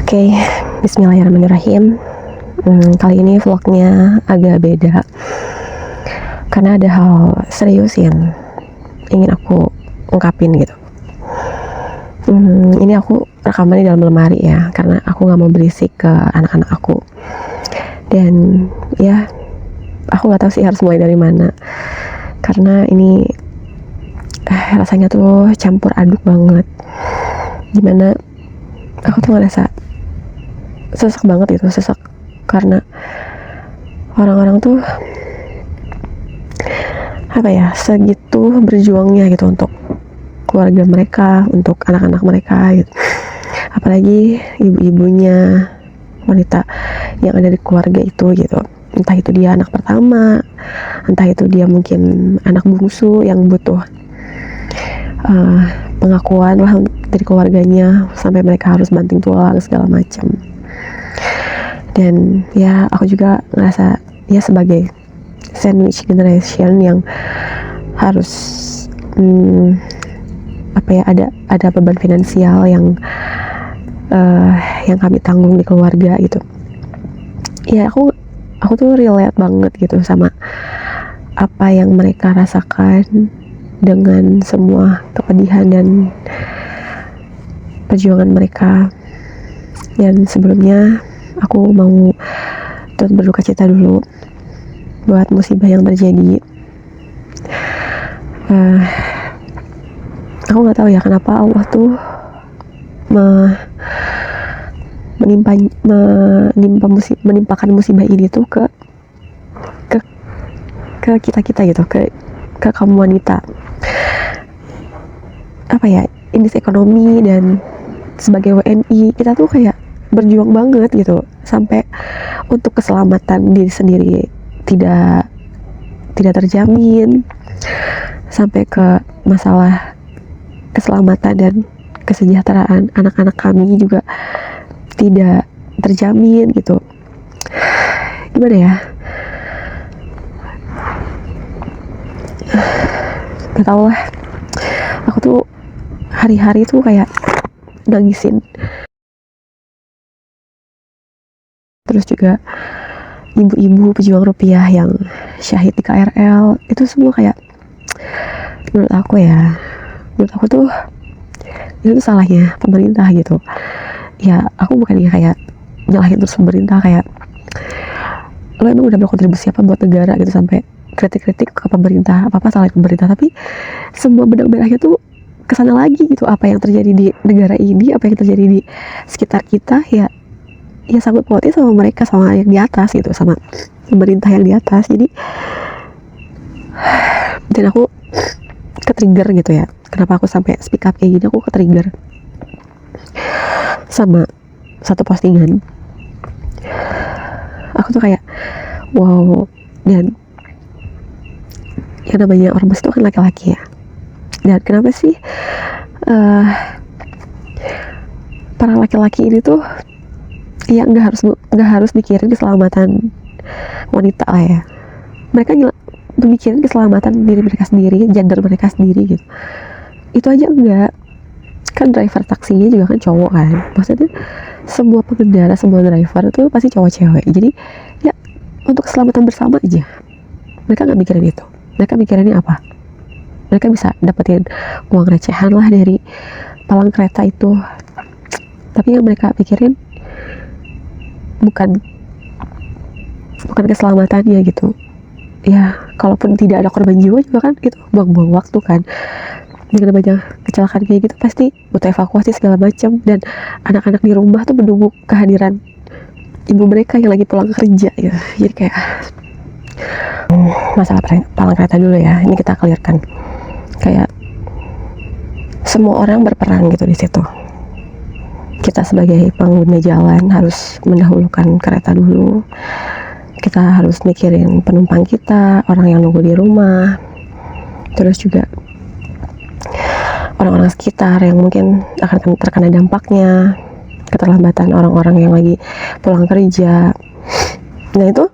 Oke, bismillahirrahmanirrahim. Kali ini vlognya agak beda karena ada hal serius yang ingin aku ungkapin gitu. Ini aku rekaman di dalam lemari ya, karena aku nggak mau berisik ke anak-anak aku. Dan ya, aku nggak tahu sih harus mulai dari mana, karena ini rasanya tuh campur aduk banget. Dimana aku tuh ngerasa sesek banget gitu, sesek karena orang-orang tuh segitu berjuangnya gitu untuk keluarga mereka, untuk anak-anak mereka gitu. Apalagi ibu-ibunya, wanita yang ada di keluarga itu gitu, entah itu dia anak pertama, entah itu dia mungkin anak bungsu yang butuh pengakuan lah dari keluarganya, sampai mereka harus banting tulang segala macam. Dan ya aku juga ngerasa ya sebagai sandwich generation yang harus ada beban finansial yang kami tanggung di keluarga gitu. Ya aku tuh relate banget gitu sama apa yang mereka rasakan dengan semua kepedihan dan perjuangan mereka. Dan sebelumnya aku mau turut berduka cita dulu buat musibah yang terjadi. Aku nggak tahu ya kenapa Allah tuh menimpakan musibah ini tuh ke kita gitu, ke kaum wanita. Indeks ekonomi dan sebagai WNI kita tuh kayak berjuang banget gitu, sampai untuk keselamatan diri sendiri tidak terjamin, sampai ke masalah keselamatan dan kesejahteraan anak-anak kami juga tidak terjamin gitu. Gimana ya, gak tau lah, aku tuh hari-hari tuh kayak nangisin. Terus juga ibu-ibu pejuang rupiah yang syahid di KRL, itu semua kayak menurut aku tuh itu tuh salahnya pemerintah gitu. Ya aku bukannya kayak nyalahin terus pemerintah, kayak lo emang udah berkontribusi apa buat negara gitu, sampai kritik-kritik ke pemerintah, apa salah pemerintah, tapi semua benang merahnya tuh kesana lagi gitu. Apa yang terjadi di negara ini, apa yang terjadi di sekitar kita, ya sanggup pautnya sama mereka, sama yang di atas gitu, sama pemerintah yang di atas. Jadi dan aku ke-trigger gitu ya, kenapa aku sampai speak up kayak gini. Aku ke-trigger sama satu postingan. Aku tuh kayak wow, dan yang namanya ormas itu kan laki-laki ya, dan kenapa sih para laki-laki ini tuh ya nggak harus mikirin keselamatan wanita lah ya. Mereka mikirin keselamatan diri mereka sendiri, gender mereka sendiri gitu. Itu aja enggak. Kan driver taksinya juga kan cowok kan. Maksudnya semua pengendara, semua driver itu pasti cowok cewek. Jadi ya untuk keselamatan bersama aja. Mereka nggak mikirin itu. Mereka mikirinnya apa? Mereka bisa dapetin uang recehan lah dari palang kereta itu. Tapi yang mereka pikirin bukan keselamatannya gitu. Ya kalaupun tidak ada korban jiwa juga kan itu buang-buang waktu kan. Dengan banyak kecelakaan kayak gitu pasti butuh evakuasi segala macam, dan anak-anak di rumah tuh menunggu kehadiran ibu mereka yang lagi pulang kerja ya. Jadi kayak masalah palang kereta dulu ya, ini kita clearkan. Kayak semua orang berperan gitu di situ. Kita sebagai pengguna jalan harus mendahulukan kereta dulu. Kita harus mikirin penumpang kita, orang yang nunggu di rumah, terus juga orang-orang sekitar yang mungkin akan terkena dampaknya, keterlambatan orang-orang yang lagi pulang kerja. Nah itu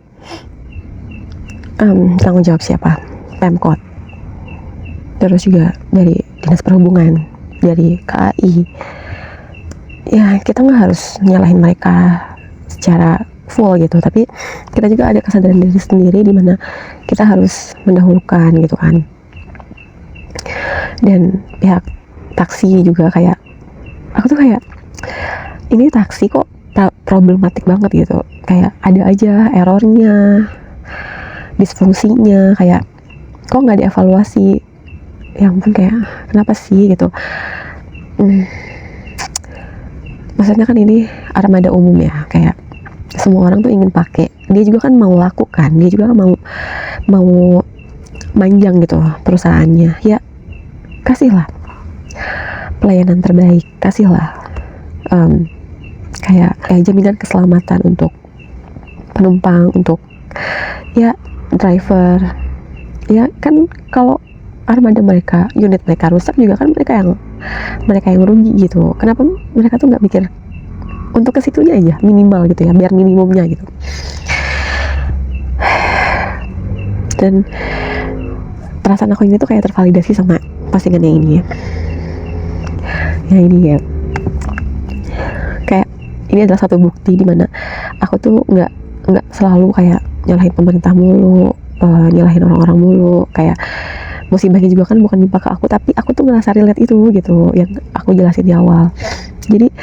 tanggung jawab siapa? Pemkot, terus juga dari Dinas Perhubungan, dari KAI, ya kita nggak harus nyalahin mereka secara full gitu, tapi kita juga ada kesadaran diri sendiri di mana kita harus mendahulukan gitu kan. Dan pihak taksi juga kayak, aku tuh kayak, ini taksi kok problematik banget gitu, kayak ada aja errornya, disfungsinya, kayak kok nggak dievaluasi. Ya ampun, kayak kenapa sih gitu. Maksudnya kan ini armada umum ya, kayak semua orang tuh ingin pakai, dia juga kan mau lakukan, dia juga mau manjang gitu perusahaannya, ya kasihlah pelayanan terbaik, kasihlah kayak jaminan keselamatan untuk penumpang, untuk ya driver. Ya kan kalau armada mereka, unit mereka rusak juga kan mereka yang rugi gitu. Kenapa mereka tuh nggak mikir untuk ke situnya aja minimal gitu ya, biar minimumnya gitu. Dan perasaan aku ini tuh kayak tervalidasi sama postingannya ini ya. Ya ini ya, kayak ini adalah satu bukti dimana aku tuh nggak selalu kayak nyalahin pemerintah mulu, nyalahin orang-orang mulu. Kayak musibahnya juga kan bukan nimpa ke aku, tapi aku tuh ngerasa relate itu gitu, yang aku jelasin di awal. Jadi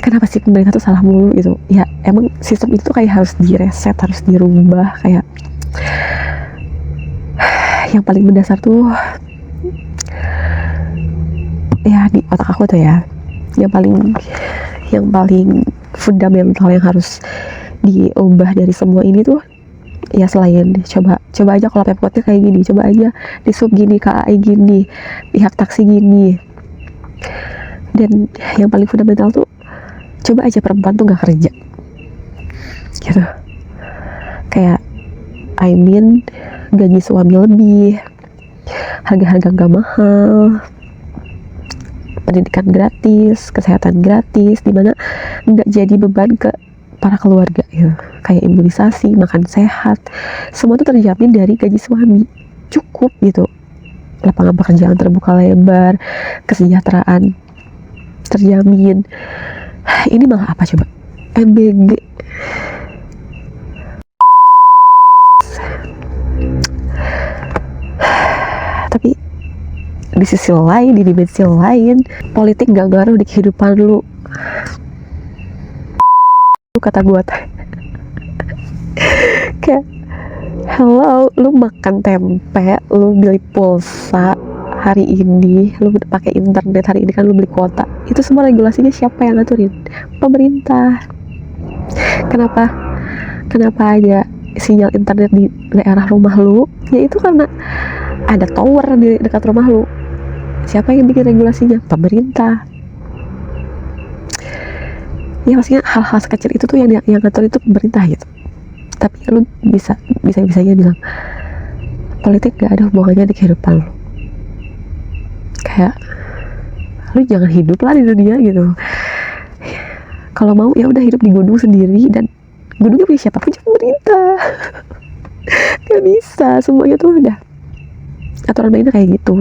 kenapa sih pemerintah tuh salah mulu gitu ya, emang sistem itu kayak harus direset, harus dirubah. Kayak yang paling mendasar tuh ya di otak aku tuh ya, yang paling fundamental yang harus diubah dari semua ini tuh ya, selain coba aja kalau pemkotnya kayak gini, coba aja di sub gini, KAI gini, pihak taksi gini. Dan yang paling fundamental tuh coba aja perempuan tuh gak kerja gitu. Kayak gaji suami lebih, harga-harga gak mahal, pendidikan gratis, kesehatan gratis, dimana nggak jadi beban ke para keluarga ya. Kayak imunisasi, makan sehat, semua itu terjamin dari gaji suami, cukup gitu. Lapangan pekerjaan terbuka lebar, kesejahteraan terjamin. Ini malah apa coba, MBG. Tapi di sisi lain, di dimensi lain, politik gak ngaruh di kehidupan lu. Kata gue kayak, hello, lu makan tempe, lu beli pulsa hari ini, lu pakai internet hari ini kan, lu beli kuota, itu semua regulasinya siapa yang ngaturin? Pemerintah. Kenapa ada sinyal internet di daerah rumah lu? Ya itu karena ada tower di dekat rumah lu. Siapa yang bikin regulasinya? Pemerintah. Ya maksudnya hal-hal sekecil itu tuh yang ngatur itu pemerintah gitu. Tapi lu bisa-bisanya bilang politik gak ada hubungannya di kehidupan lu. Kayak lu jangan hidup lah di dunia gitu. Kalau mau ya udah hidup di gunung sendiri, dan gunungnya punya siapa? Punya pemerintah. Gak bisa, semuanya tuh udah aturan mainnya kayak gitu.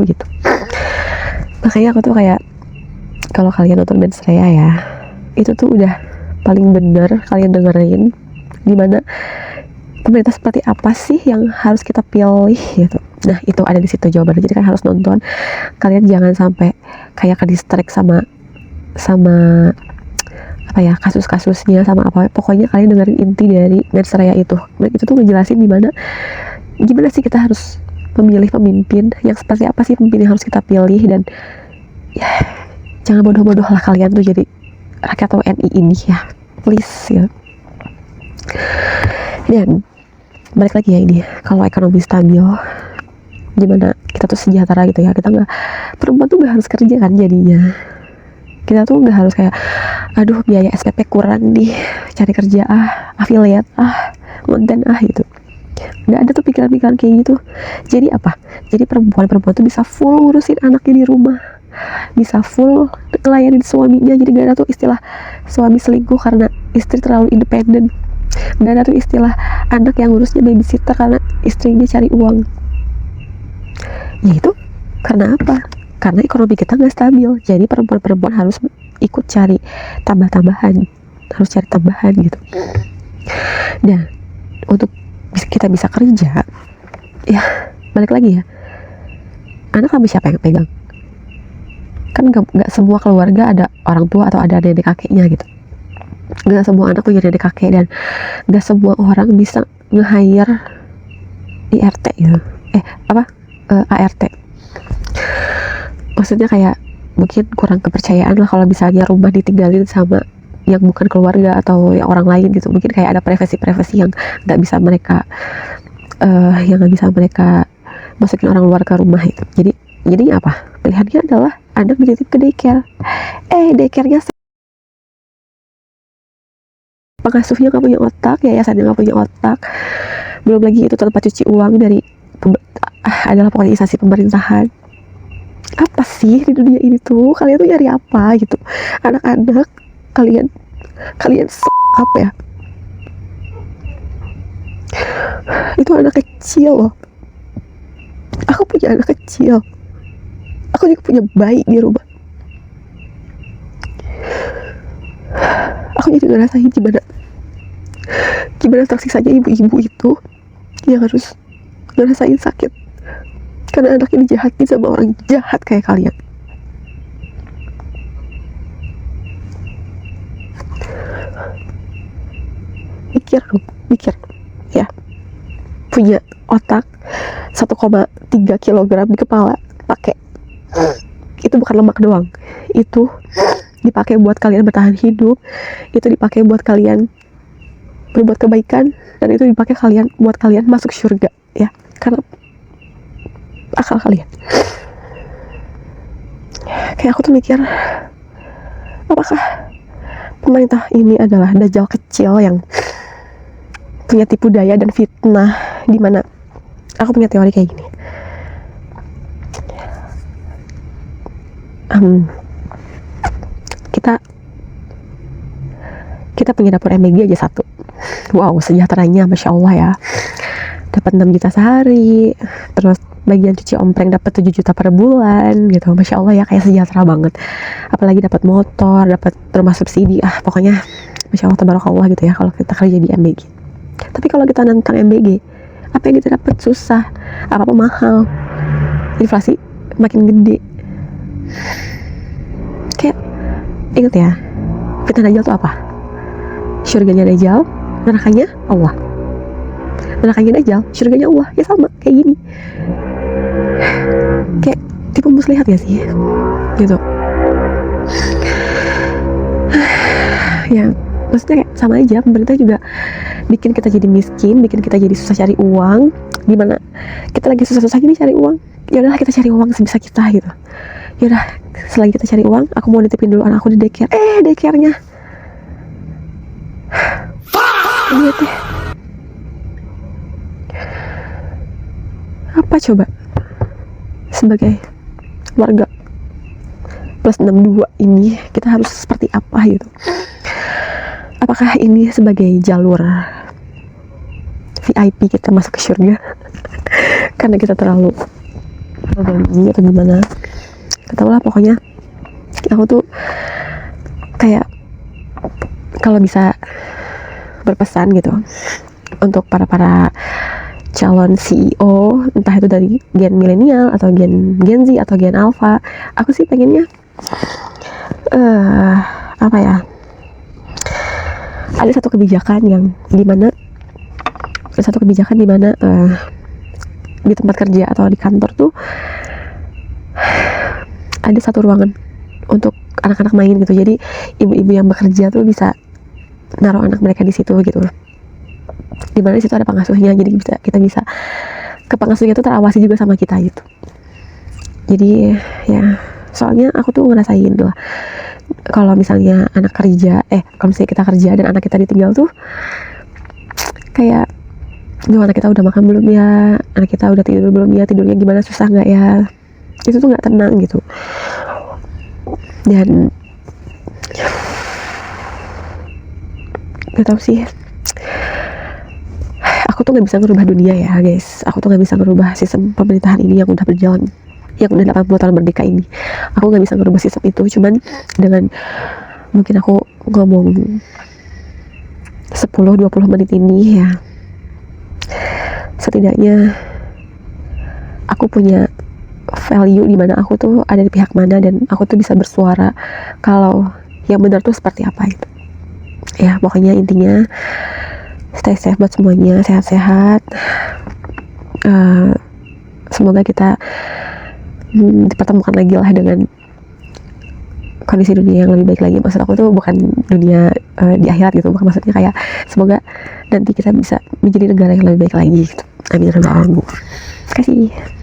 Makanya aku tuh kayak, kalau kalian nonton Ben Sreya ya, itu tuh udah paling bener kalian dengerin dimana pemerintah seperti apa sih yang harus kita pilih gitu. Nah itu ada di situ jawabannya. Jadi kan harus nonton, kalian jangan sampai kayak ke distract sama apa ya, kasus-kasusnya, sama apa, pokoknya kalian dengerin inti dari Ben Sreya itu. Dan itu tuh ngejelasin gimana sih kita harus memilih pemimpin yang seperti apa sih pemimpin yang harus kita pilih. Dan ya jangan bodoh-bodoh lah kalian tuh jadi rakyat WNI ini ya, please ya. Dan balik lagi ya, ini kalau ekonomi stabil, gimana kita tuh sejahtera gitu ya, kita nggak, perempuan tuh nggak harus kerja kan jadinya. Kita tuh nggak harus kayak, aduh biaya SPP kurang nih, cari kerja affiliate konten gitu. Nggak ada tuh pikiran-pikiran kayak gitu. Jadi apa? Jadi perempuan tuh bisa full ngurusin anaknya di rumah, bisa full ngelayanin suaminya. Jadi gak ada tuh istilah suami selingkuh karena istri terlalu independen. Gak ada tuh istilah anak yang ngurusnya babysitter karena istrinya cari uang. Ya itu karena apa? Karena ekonomi kita gak stabil. Jadi perempuan harus ikut cari tambahan gitu. Nah, untuk kita bisa kerja, ya balik lagi ya, anak habis siapa yang pegang? Kan gak semua keluarga ada orang tua atau ada nenek kakeknya gitu. Gak semua anak punya nenek kakek, dan gak semua orang bisa nge-hire IRT gitu. ART. Maksudnya kayak mungkin kurang kepercayaan lah kalau misalnya rumah ditinggalin sama yang bukan keluarga atau yang orang lain gitu. Mungkin kayak ada privasi yang nggak bisa mereka masukin orang luar ke rumah itu. Jadi apa? Pilihannya adalah anak dititip ke daycare. Daycare-nya pengasuhnya nggak punya otak, yayasannya nggak punya otak, belum lagi itu tempat cuci uang dari adalah pokoknya instansi pemerintahan. Apa sih di dunia ini tuh? Kalian tuh nyari apa gitu? Anak-anak kalian apa ya? Itu anak kecil loh. Aku punya anak kecil. Aku juga punya bayi di rumah. Aku jadi ngerasain gimana tersiksanya ibu-ibu itu yang harus ngerasain sakit karena anak ini jahatin sama orang jahat kayak kalian. Mikir ya, punya otak 1,3 kilogram di kepala, pakai itu bukan lemak doang, itu dipakai buat kalian bertahan hidup, itu dipakai buat kalian berbuat kebaikan, dan itu dipakai buat kalian masuk surga ya, karena akal kalian. Kayak aku tuh mikir, apakah pemerintah ini adalah dajjal kecil yang punya tipu daya dan fitnah? Dimana aku punya teori kayak gini, kita punya dapur MBG aja satu. Wow, sejahteranya Masya Allah ya, dapat 6 juta sehari, terus bagian cuci ompreng dapat 7 juta per bulan gitu. Masya Allah ya, kayak sejahtera banget. Apalagi dapat motor, dapat rumah subsidi, pokoknya Masya Allah tabarakallah gitu ya kalau kita kerja di MBG. Tapi kalau kita nantang MBG, apa yang kita dapat? Susah, apa-apa mahal, inflasi makin gede. Kayak inget ya, fitnah dajjal itu apa? Surganya dajjal, nerakanya Allah. Nerakanya dajjal, surganya Allah. Ya sama kayak gini, kayak tipe muslihat ya sih gitu ya. Maksudnya kayak sama aja, pemerintah juga bikin kita jadi miskin, bikin kita jadi susah cari uang. Dimana kita lagi susah-susah gini cari uang, ya udahlah kita cari uang sebisa kita gitu. Ya udah, selagi kita cari uang, aku mau nitipin dulu anak aku di daycare. Daycare-nya lihat deh, apa coba sebagai warga plus 62 ini kita harus seperti apa gitu? Apakah ini sebagai jalur VIP kita masuk ke surga karena kita terlalu berani atau gimana? Ketahulah, pokoknya aku tuh kayak kalau bisa berpesan gitu untuk para calon CEO, entah itu dari gen milenial atau gen Z atau gen alpha. Aku sih pengennya apa ya, ada satu kebijakan dimana di tempat kerja atau di kantor tuh ada satu ruangan untuk anak-anak main gitu. Jadi ibu-ibu yang bekerja tuh bisa naruh anak mereka di situ gitu. Dimana di situ ada pengasuhnya, jadi kita bisa ke pengasuhnya tuh terawasi juga sama kita gitu. Jadi ya, soalnya aku tuh ngerasain lah kalau misalnya kalau misalnya kita kerja dan anak kita ditinggal tuh kayak, anak kita udah makan belum ya, anak kita udah tidur belum ya, tidurnya gimana, susah nggak ya, itu tuh nggak tenang gitu. Dan gak tau sih, aku tuh nggak bisa ngerubah dunia ya guys, aku tuh nggak bisa ngerubah sistem pemerintahan ini yang udah berjalan yang udah 80 tahun merdeka ini. Aku nggak bisa ngerubah sistem itu, cuman dengan mungkin aku ngomong 10-20 menit ini ya, setidaknya aku punya value di mana aku tuh ada di pihak mana, dan aku tuh bisa bersuara kalau yang benar tuh seperti apa itu. Ya pokoknya intinya stay safe buat semuanya, sehat-sehat. Semoga kita dipertemukan lagi lah dengan kondisi dunia yang lebih baik lagi. Maksud aku tuh bukan dunia di akhirat gitu, bukan, maksudnya kayak semoga nanti kita bisa menjadi negara yang lebih baik lagi gitu. Amin ya rabbal alamin. Terima kasih.